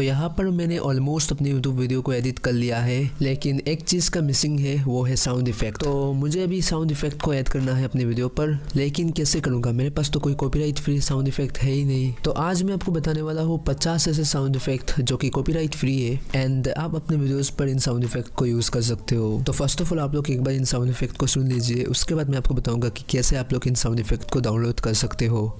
तो यहाँ पर मैंने ऑलमोस्ट अपनी यूट्यूब वीडियो को एडिट कर लिया है, लेकिन एक चीज़ का मिसिंग है, वो है साउंड इफेक्ट। तो मुझे अभी साउंड इफेक्ट को ऐड करना है अपनी वीडियो पर, लेकिन कैसे करूँगा? मेरे पास तो कोई कॉपीराइट फ्री साउंड इफेक्ट है ही नहीं। तो आज मैं आपको बताने वाला हूँ 50 ऐसे साउंड इफेक्ट जो कि कॉपीराइट फ्री है एंड आप अपने वीडियोस पर इन साउंड इफेक्ट को यूज़ कर सकते हो। तो फर्स्ट ऑफ ऑल आप लोग एक बार इन साउंड इफेक्ट को सुन लीजिए, उसके बाद मैं आपको बताऊंगा कि कैसे आप लोग इन साउंड इफेक्ट को डाउनलोड कर सकते हो।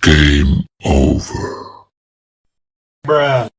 Game over. Bruh.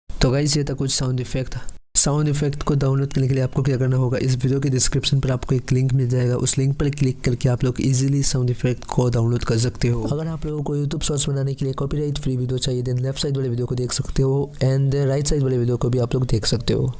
तो गाइस ये था कुछ साउंड इफेक्ट। साउंड इफेक्ट को डाउनलोड करने के लिए आपको क्या करना होगा, इस वीडियो के डिस्क्रिप्शन पर आपको एक लिंक मिल जाएगा, उस लिंक पर क्लिक करके आप लोग इजीली साउंड इफेक्ट को डाउनलोड कर सकते हो। अगर आप लोगों को यूट्यूब शॉर्ट्स बनाने के लिए कॉपीराइट फ्री वीडियो चाहिए, देन लेफ्ट साइड वाले वीडियो को देख सकते हो एंड राइट साइड वाले वीडियो को भी आप लोग देख सकते हो।